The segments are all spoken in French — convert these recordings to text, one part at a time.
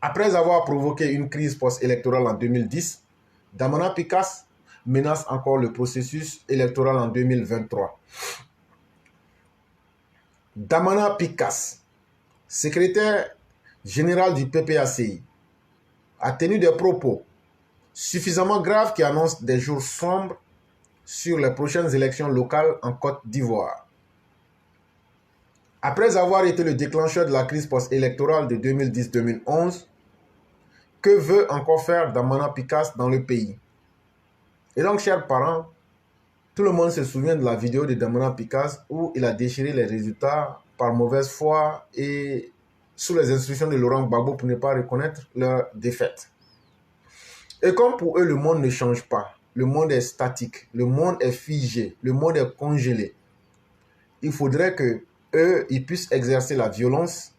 Après avoir provoqué une crise post-électorale en 2010, Damana Picas menace encore le processus électoral en 2023. Damana Picas, secrétaire général du PPACI, a tenu des propos suffisamment graves qui annoncent des jours sombres sur les prochaines élections locales en Côte d'Ivoire. Après avoir été le déclencheur de la crise post-électorale de 2010-2011, que veut encore faire Damana Picas dans le pays? Et donc, chers parents, tout le monde se souvient de la vidéo de Damana Picas où il a déchiré les résultats par mauvaise foi et sous les instructions de Laurent Gbagbo pour ne pas reconnaître leur défaite. Et comme pour eux, le monde ne change pas, le monde est statique, le monde est figé, le monde est congelé, il faudrait que eux, ils puissent exercer la violence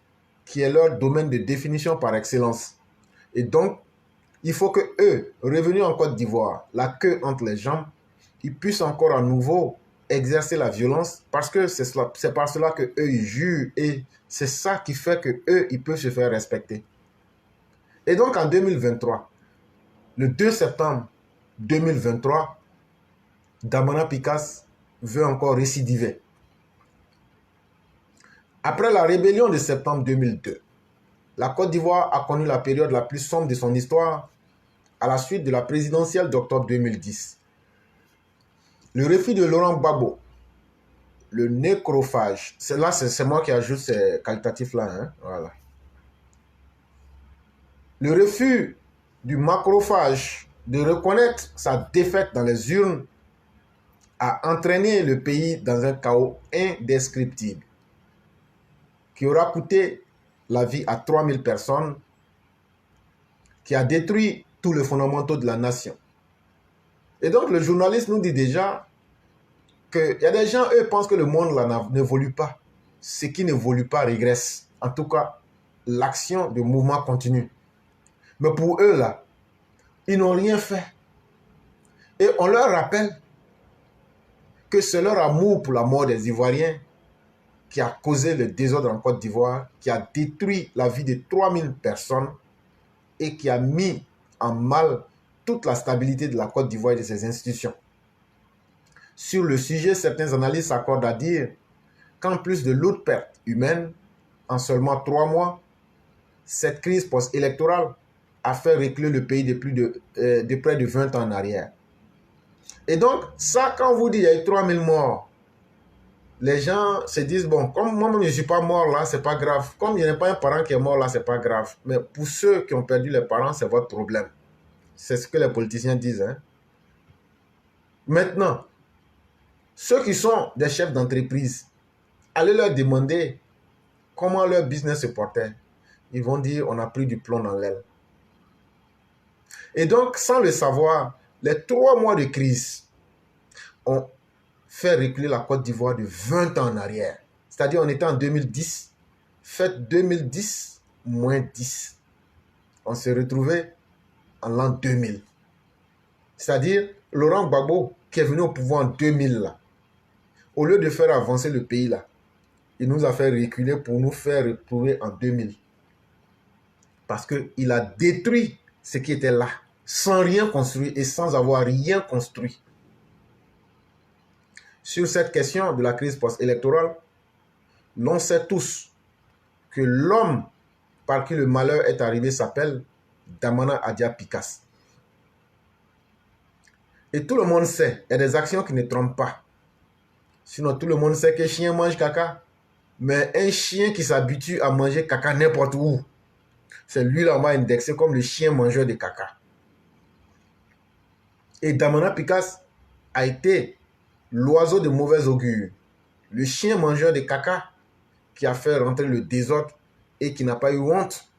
qui est leur domaine de définition par excellence. Et donc, il faut que eux, revenus en Côte d'Ivoire, la queue entre les jambes, ils puissent encore à nouveau exercer la violence parce que c'est par cela que eux ils jurent et c'est ça qui fait que eux ils peuvent se faire respecter. Et donc en 2023, le 2 septembre 2023, Damana Picas veut encore récidiver. Après la rébellion de septembre 2002, la Côte d'Ivoire a connu la période la plus sombre de son histoire à la suite de la présidentielle d'octobre 2010. Le refus de Laurent Gbagbo, le nécrophage, c'est moi qui ajoute ces qualitatifs-là, hein, voilà. Le refus du macrophage de reconnaître sa défaite dans les urnes a entraîné le pays dans un chaos indescriptible qui aura coûté la vie à 3000 personnes, qui a détruit tous les fondamentaux de la nation. Et donc le journaliste nous dit déjà qu'il y a des gens, eux, pensent que le monde là n'évolue pas. Ce qui n'évolue pas régresse. En tout cas, l'action de mouvement continue. Mais pour eux, là, ils n'ont rien fait. Et on leur rappelle que c'est leur amour pour la mort des Ivoiriens qui a causé le désordre en Côte d'Ivoire, qui a détruit la vie de 3000 personnes et qui a mis en mal toute la stabilité de la Côte d'Ivoire et de ses institutions. Sur le sujet, certains analystes s'accordent à dire qu'en plus de lourdes pertes humaines, en seulement 3 mois, cette crise post-électorale a fait reculer le pays de près de 20 ans en arrière. Et donc, ça, quand on vous dit qu'il y a eu 3000 morts, les gens se disent, bon, comme moi-même je ne suis pas mort là, c'est pas grave. Comme il n'y a pas un parent qui est mort là, c'est pas grave. Mais pour ceux qui ont perdu les parents, c'est votre problème. C'est ce que les politiciens disent, hein. Maintenant, ceux qui sont des chefs d'entreprise, allez leur demander comment leur business se portait. Ils vont dire, on a pris du plomb dans l'aile. Et donc, sans le savoir, les 3 mois de crise ont fait reculer la Côte d'Ivoire de 20 ans en arrière. C'est-à-dire, on était en 2010, faites 2010 moins 10. On s'est retrouvé en l'an 2000. C'est-à-dire, Laurent Gbagbo, qui est venu au pouvoir en 2000, là, au lieu de faire avancer le pays, là, il nous a fait reculer pour nous faire retrouver en 2000. Parce qu'il a détruit ce qui était là, sans rien construire et sans avoir rien construit. Sur cette question de la crise post-électorale, l'on sait tous que l'homme par qui le malheur est arrivé s'appelle Damana Adja Picas. Et tout le monde sait, il y a des actions qui ne trompent pas. Sinon, tout le monde sait qu'un chien mange caca. Mais un chien qui s'habitue à manger caca n'importe où, c'est lui là, on va indexer comme le chien mangeur de caca. Et Damana Picas a été l'oiseau de mauvais augure, le chien mangeur de caca qui a fait rentrer le désordre et qui n'a pas eu honte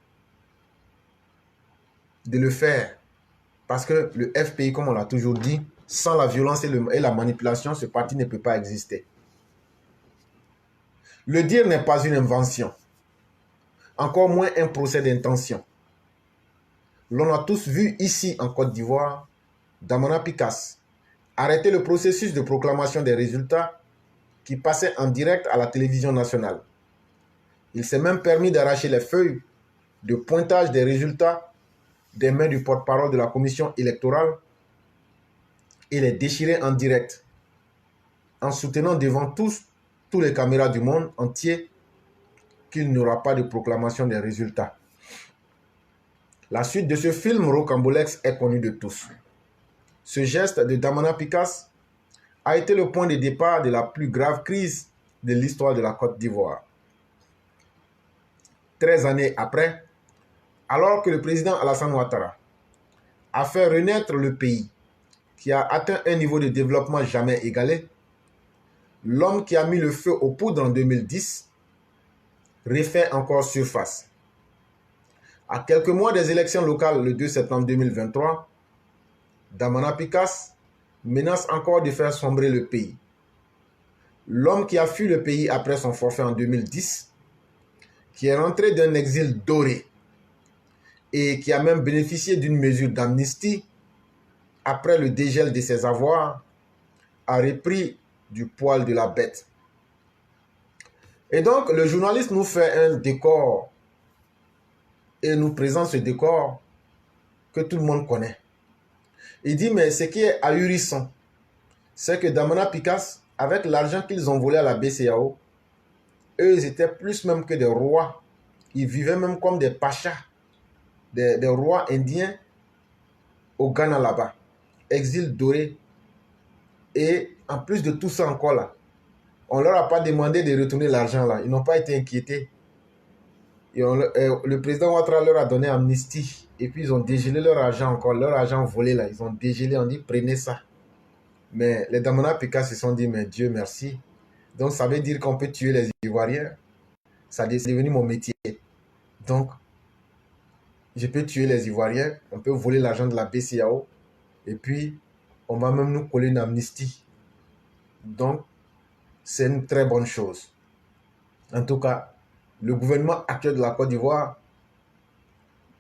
de le faire. Parce que le FPI, comme on l'a toujours dit, sans la violence et la manipulation, ce parti ne peut pas exister. Le dire n'est pas une invention, encore moins un procès d'intention. L'on a tous vu ici en Côte d'Ivoire, Damana Picas arrêter le processus de proclamation des résultats qui passait en direct à la télévision nationale. Il s'est même permis d'arracher les feuilles de pointage des résultats des mains du porte-parole de la commission électorale et les déchirer en direct, en soutenant devant tous les caméras du monde entier qu'il n'y aura pas de proclamation des résultats. La suite de ce film rocambolesque est connue de tous. Ce geste de Damana Picasse a été le point de départ de la plus grave crise de l'histoire de la Côte d'Ivoire. 13 années après, alors que le président Alassane Ouattara a fait renaître le pays, qui a atteint un niveau de développement jamais égalé, l'homme qui a mis le feu aux poudres en 2010 refait encore surface. À quelques mois des élections locales le 2 septembre 2023, Damana Picasse menace encore de faire sombrer le pays. L'homme qui a fui le pays après son forfait en 2010, qui est rentré d'un exil doré et qui a même bénéficié d'une mesure d'amnistie après le dégel de ses avoirs, a repris du poil de la bête. Et donc, le journaliste nous fait un décor et nous présente ce décor que tout le monde connaît. Il dit, mais ce qui est ahurissant, c'est que Damana Picasse, avec l'argent qu'ils ont volé à la BCAO, eux, ils étaient plus même que des rois. Ils vivaient même comme des pachas, des rois indiens au Ghana là-bas. Exil doré. Et en plus de tout ça encore là, on ne leur a pas demandé de retourner l'argent là. Ils n'ont pas été inquiétés. Et le président Ouattara leur a donné amnistie. Et puis ils ont dégelé leur argent encore. Leur argent volé là. Ils ont dégelé. On dit prenez ça. Mais les Damana Picasse se sont dit mais Dieu merci. Donc ça veut dire qu'on peut tuer les Ivoiriens. Ça est devenu mon métier. Donc je peux tuer les Ivoiriens. On peut voler l'argent de la BCAO. Et puis on va même nous coller une amnistie. Donc c'est une très bonne chose. En tout cas, le gouvernement actuel de la Côte d'Ivoire,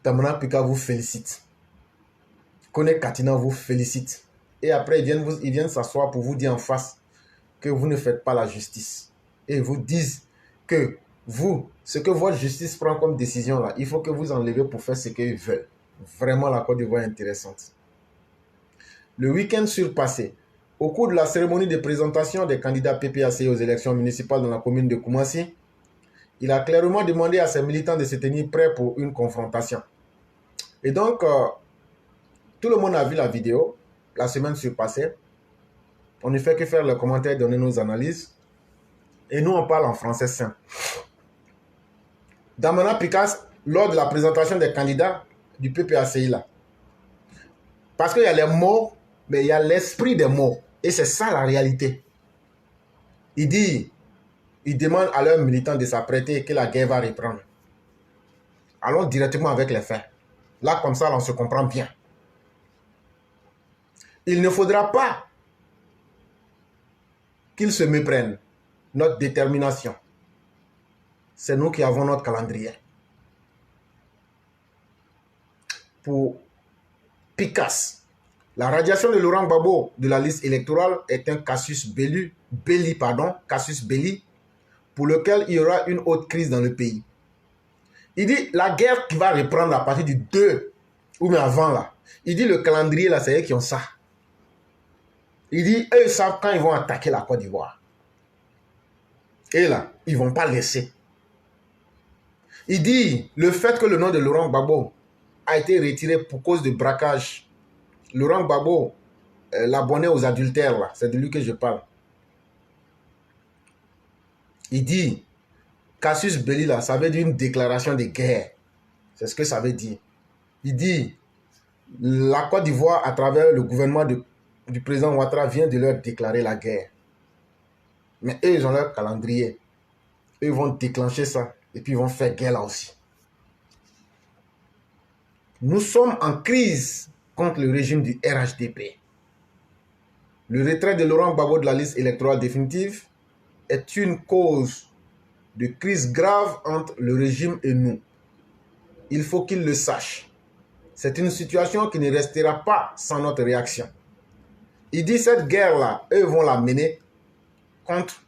Damana Picasse vous félicite. Kone Katina vous félicite. Et après, ils viennent s'asseoir pour vous dire en face que vous ne faites pas la justice. Et ils vous disent que vous, ce que votre justice prend comme décision là, il faut que vous enlevez pour faire ce qu'ils veulent. Vraiment, la Côte d'Ivoire est intéressante. Le week-end surpassé, au cours de la cérémonie de présentation des candidats PPACI aux élections municipales dans la commune de Koumassi, il a clairement demandé à ses militants de se tenir prêts pour une confrontation. Et donc, tout le monde a vu la vidéo la semaine surpassée. On ne fait que faire les commentaires, donner nos analyses. Et nous, on parle en français simple. Damana Picasse, lors de la présentation des candidats du PPACI là, parce qu'il y a les mots, mais il y a l'esprit des mots. Et c'est ça la réalité. Il demande à leurs militants de s'apprêter et que la guerre va reprendre. Allons directement avec les faits. Là, comme ça, on se comprend bien. Il ne faudra pas qu'ils se méprennent. Notre détermination, c'est nous qui avons notre calendrier. Pour Picasse, la radiation de Laurent Gbagbo de la liste électorale est un casus belli, pour lequel il y aura une autre crise dans le pays. Il dit la guerre qui va reprendre à partir du 2 ou même avant là. Il dit le calendrier là, c'est eux qui ont ça. Il dit eux savent quand ils vont attaquer la Côte d'Ivoire. Et là, ils ne vont pas laisser. Il dit le fait que le nom de Laurent Gbagbo a été retiré pour cause de braquage. Laurent Gbagbo, l'abonné aux adultères là, c'est de lui que je parle. Il dit casus belli là, ça veut dire une déclaration de guerre. C'est ce que ça veut dire. Il dit la Côte d'Ivoire, à travers le gouvernement du président Ouattara, vient de leur déclarer la guerre. Mais eux, ils ont leur calendrier. Eux, ils vont déclencher ça. Et puis, ils vont faire guerre là aussi. Nous sommes en crise contre le régime du RHDP. Le retrait de Laurent Gbagbo de la liste électorale définitive est une cause de crise grave entre le régime et nous. Il faut qu'il le sache. C'est une situation qui ne restera pas sans notre réaction. Il dit cette guerre-là, eux vont la mener contre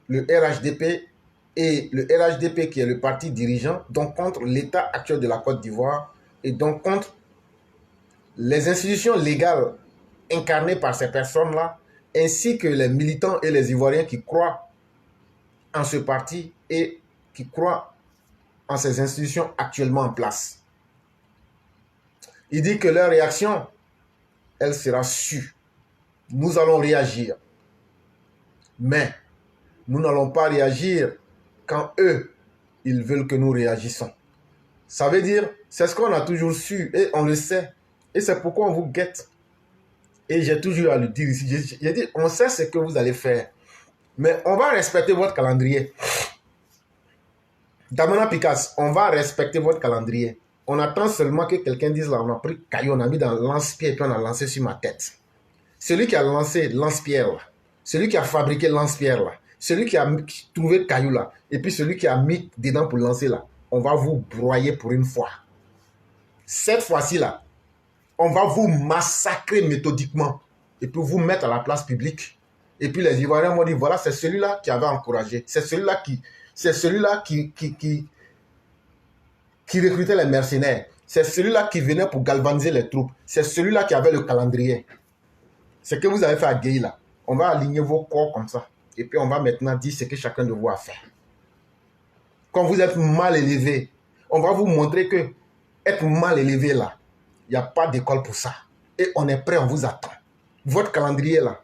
le RHDP et le RHDP qui est le parti dirigeant, donc contre l'état actuel de la Côte d'Ivoire et donc contre les institutions légales incarnées par ces personnes-là, ainsi que les militants et les Ivoiriens qui croient en ce parti et qui croient en ces institutions actuellement en place. Il dit que leur réaction, elle sera sûre. Nous allons réagir. Mais nous n'allons pas réagir quand eux, ils veulent que nous réagissons. Ça veut dire, c'est ce qu'on a toujours su et on le sait. Et c'est pourquoi on vous guette. Et j'ai toujours à le dire ici. J'ai dit, on sait ce que vous allez faire. Mais on va respecter votre calendrier. Damana Picasse, on va respecter votre calendrier. On attend seulement que quelqu'un dise là, on a pris caillou, on a mis dans le lance-pierre et puis on a lancé sur ma tête. Celui qui a lancé lance-pierre là, celui qui a fabriqué lance-pierre là, celui qui a trouvé caillou là, et puis celui qui a mis dedans pour lancer là, on va vous broyer pour une fois. Cette fois-ci là, on va vous massacrer méthodiquement et puis vous mettre à la place publique. Et puis les Ivoiriens vont dire, voilà, c'est celui-là qui avait encouragé, c'est celui-là qui recrutait les mercenaires, c'est celui-là qui venait pour galvaniser les troupes, c'est celui-là qui avait le calendrier. Ce que vous avez fait à Gueye là, on va aligner vos corps comme ça. Et puis on va maintenant dire ce que chacun de vous a fait. Quand vous êtes mal élevé, on va vous montrer que être mal élevé là, il n'y a pas d'école pour ça. Et on est prêt, on vous attend. Votre calendrier là,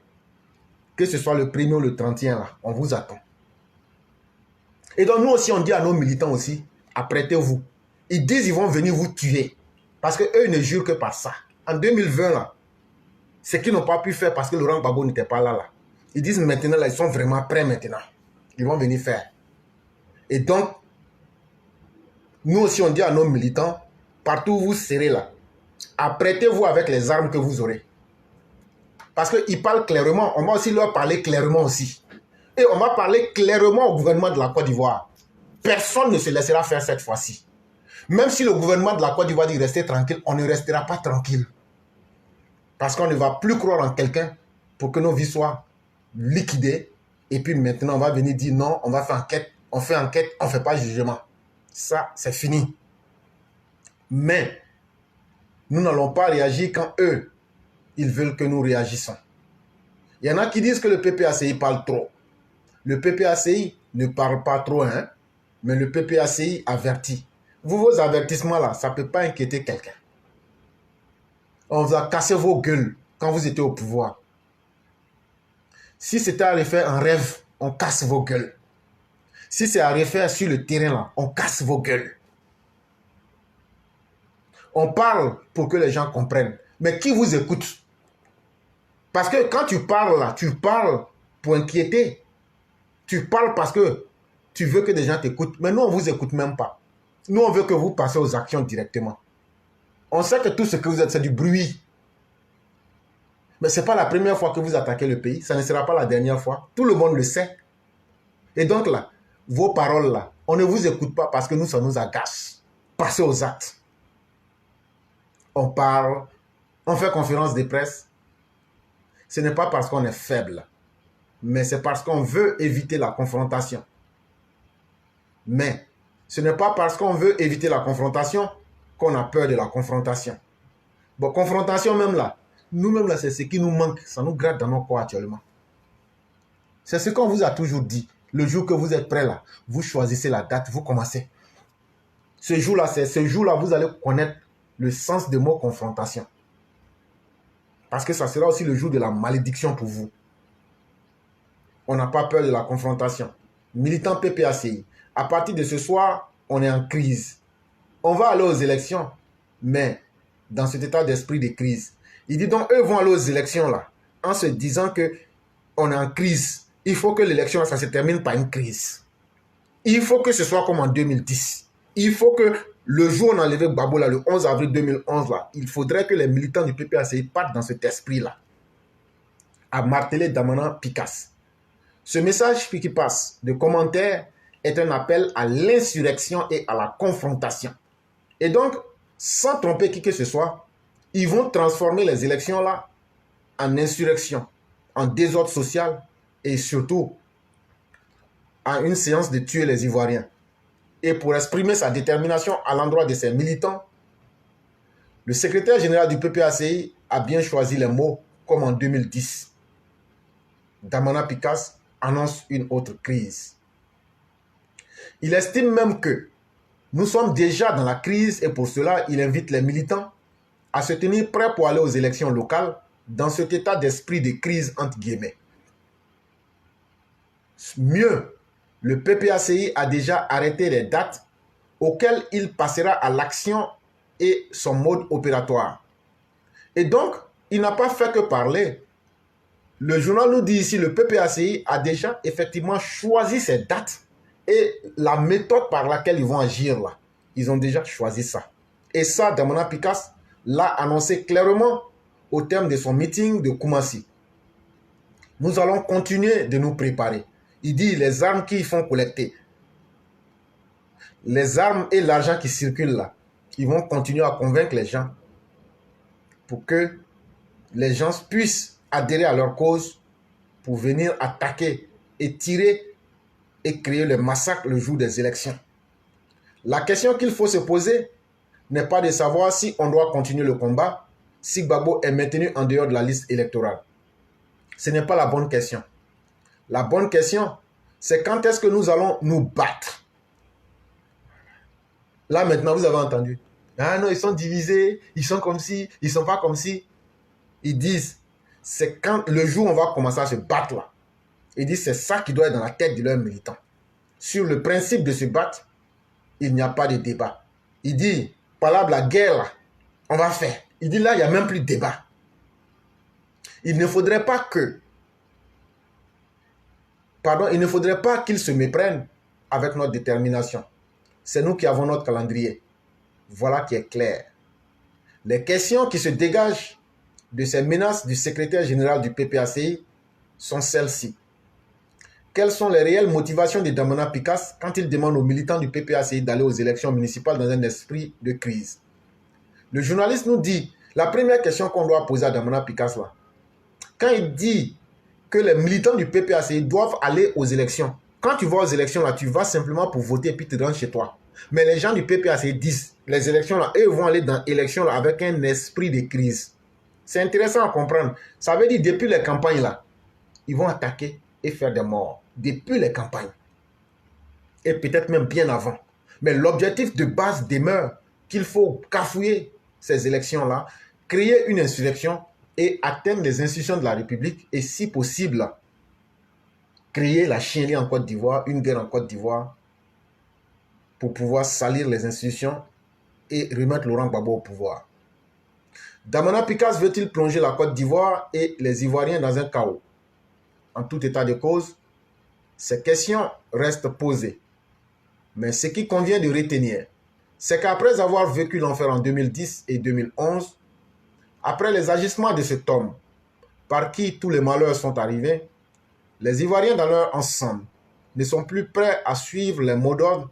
que ce soit le 1er ou le 31 là, on vous attend. Et donc nous aussi, on dit à nos militants aussi, apprêtez-vous. Ils disent qu'ils vont venir vous tuer. Parce qu'eux, ils ne jurent que par ça. En 2020 là, ce qu'ils n'ont pas pu faire parce que Laurent Gbagbo n'était pas là. Ils disent maintenant, là, ils sont vraiment prêts maintenant. Ils vont venir faire. Et donc, nous aussi, on dit à nos militants, partout où vous serez là, apprêtez-vous avec les armes que vous aurez. Parce qu'ils parlent clairement, on va aussi leur parler clairement aussi. Et on va parler clairement au gouvernement de la Côte d'Ivoire. Personne ne se laissera faire cette fois-ci. Même si le gouvernement de la Côte d'Ivoire dit rester tranquille, on ne restera pas tranquille. Parce qu'on ne va plus croire en quelqu'un pour que nos vies soient liquidées. Et puis maintenant, on va venir dire non, on va faire enquête. On fait enquête, on ne fait pas jugement. Ça, c'est fini. Mais nous n'allons pas réagir quand eux, ils veulent que nous réagissions. Il y en a qui disent que le PPACI parle trop. Le PPACI ne parle pas trop, hein, mais le PPACI avertit. Vous, vos avertissements là, ça ne peut pas inquiéter quelqu'un. On vous a cassé vos gueules quand vous étiez au pouvoir. Si c'était à refaire en rêve, on casse vos gueules. Si c'est à refaire sur le terrain là, on casse vos gueules. On parle pour que les gens comprennent. Mais qui vous écoute? Parce que quand tu parles là, tu parles pour inquiéter. Tu parles parce que tu veux que des gens t'écoutent. Mais nous, on ne vous écoute même pas. Nous, on veut que vous passiez aux actions directement. On sait que tout ce que vous êtes, c'est du bruit. Mais ce n'est pas la première fois que vous attaquez le pays. Ça ne sera pas la dernière fois. Tout le monde le sait. Et donc là, vos paroles là, on ne vous écoute pas parce que nous, ça nous agace. Passez aux actes. On parle, on fait conférence de presse. Ce n'est pas parce qu'on est faible, mais c'est parce qu'on veut éviter la confrontation. Mais ce n'est pas parce qu'on veut éviter la confrontation qu'on a peur de la confrontation. Bon, confrontation même là, nous-mêmes là, c'est ce qui nous manque. Ça nous gratte dans nos corps actuellement. C'est ce qu'on vous a toujours dit. Le jour que vous êtes prêts là, vous choisissez la date, vous commencez. Ce jour-là, c'est ce jour-là, vous allez connaître le sens de mot confrontation. Parce que ça sera aussi le jour de la malédiction pour vous. On n'a pas peur de la confrontation. Militant PPACI, à partir de ce soir, on est en crise. On va aller aux élections, mais dans cet état d'esprit de crise. Il dit donc, eux vont aller aux élections là, en se disant qu'on est en crise. Il faut que l'élection, ça se termine par une crise. Il faut que ce soit comme en 2010. Il faut que le jour où on a enlevé Gbagbo, là, le 11 avril 2011, là, il faudrait que les militants du PPACI partent dans cet esprit-là, à marteler Damana Picasse. Ce message qui passe de commentaires est un appel à l'insurrection et à la confrontation. Et donc, sans tromper qui que ce soit, ils vont transformer les élections là en insurrection, en désordre social et surtout à une séance de tuer les Ivoiriens. Et pour exprimer sa détermination à l'endroit de ses militants, le secrétaire général du PPACI a bien choisi les mots comme en 2010. Damana Picas annonce une autre crise. Il estime même que nous sommes déjà dans la crise et pour cela, il invite les militants à se tenir prêts pour aller aux élections locales dans cet état d'esprit de crise entre guillemets. Mieux, le PPACI a déjà arrêté les dates auxquelles il passera à l'action et son mode opératoire. Et donc, il n'a pas fait que parler. Le journal nous dit ici, le PPACI a déjà effectivement choisi ses dates et la méthode par laquelle ils vont agir là. Ils ont déjà choisi ça. Et ça, Damana Picas l'a annoncé clairement au terme de son meeting de Koumassi. Nous allons continuer de nous préparer. Il dit les armes qu'ils font collecter, les armes et l'argent qui circulent là, ils vont continuer à convaincre les gens pour que les gens puissent adhérer à leur cause pour venir attaquer et tirer et créer le massacre le jour des élections. La question qu'il faut se poser n'est pas de savoir si on doit continuer le combat, si Gbagbo est maintenu en dehors de la liste électorale. Ce n'est pas la bonne question. La bonne question, c'est quand est-ce que nous allons nous battre. Là maintenant, vous avez entendu. Ah non, ils sont divisés, ils sont comme ci, ils ne sont pas comme ci. Ils disent, c'est quand le jour où on va commencer à se battre là. Ils disent, c'est ça qui doit être dans la tête de leurs militants. Sur le principe de se battre, il n'y a pas de débat. Il dit, par là, la guerre, là, on va faire. Il dit, là, il n'y a même plus de débat. Il ne faudrait pas que, il ne faudrait pas qu'ils se méprennent avec notre détermination. C'est nous qui avons notre calendrier. Voilà qui est clair. Les questions qui se dégagent de ces menaces du secrétaire général du PPACI sont celles-ci. Quelles sont les réelles motivations de Damana Picas quand il demande aux militants du PPACI d'aller aux élections municipales dans un esprit de crise? Le journaliste nous dit, la première question qu'on doit poser à Damana Picas là, quand il dit que les militants du PPACI doivent aller aux élections, quand tu vas aux élections là, tu vas simplement pour voter et puis te rendre chez toi. Mais les gens du PPACI disent, les élections là, eux vont aller dans l'élection là avec un esprit de crise. C'est intéressant à comprendre. Ça veut dire depuis les campagnes là, ils vont attaquer et faire des morts. Depuis les campagnes. Et peut-être même bien avant. Mais l'objectif de base demeure qu'il faut cafouiller ces élections-là, créer une insurrection et atteindre les institutions de la République et si possible, créer la chienlit en Côte d'Ivoire, une guerre en Côte d'Ivoire pour pouvoir salir les institutions et remettre Laurent Gbagbo au pouvoir. Damana Picas veut-il plonger la Côte d'Ivoire et les Ivoiriens dans un chaos? En tout état de cause, ces questions restent posées. Mais ce qui convient de retenir, c'est qu'après avoir vécu l'enfer en 2010 et 2011, après les agissements de cet homme, par qui tous les malheurs sont arrivés, les Ivoiriens dans leur ensemble ne sont plus prêts à suivre les mots d'ordre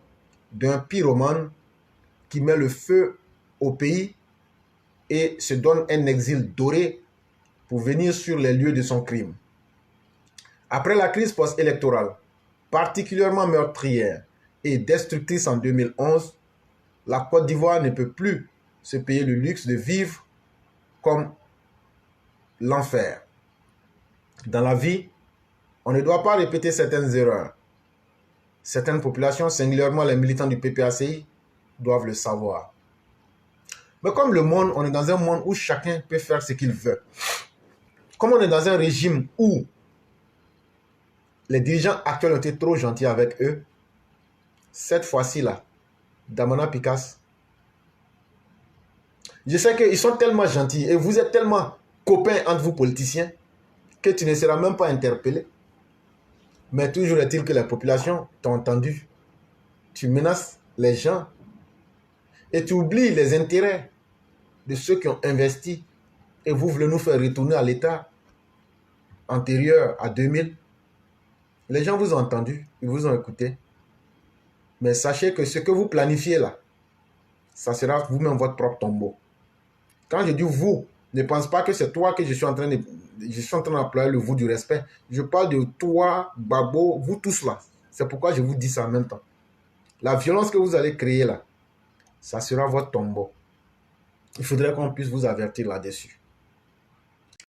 d'un pyromane qui met le feu au pays et se donne un exil doré pour venir sur les lieux de son crime. Après la crise post-électorale, particulièrement meurtrière et destructrice en 2011, la Côte d'Ivoire ne peut plus se payer le luxe de vivre comme l'enfer. Dans la vie, on ne doit pas répéter certaines erreurs. Certaines populations, singulièrement les militants du PPACI, doivent le savoir. Mais comme le monde, on est dans un monde où chacun peut faire ce qu'il veut. Comme on est dans un régime où les dirigeants actuels ont été trop gentils avec eux, cette fois-ci là, Damana Picas, je sais qu'ils sont tellement gentils et vous êtes tellement copains entre vous politiciens que tu ne seras même pas interpellé. Mais toujours est-il que la population t'a entendu. Tu menaces les gens et tu oublies les intérêts de ceux qui ont investi et vous voulez nous faire retourner à l'état antérieur à 2000. Les gens vous ont entendu, ils vous ont écouté. Mais sachez que ce que vous planifiez là, ça sera vous-même votre propre tombeau. Quand je dis vous, ne pense pas que c'est toi que je suis en train d'employer le vous du respect. Je parle de toi, Gbagbo, vous tous là. C'est pourquoi je vous dis ça en même temps. La violence que vous allez créer là, ça sera votre tombeau. Il faudrait qu'on puisse vous avertir là-dessus.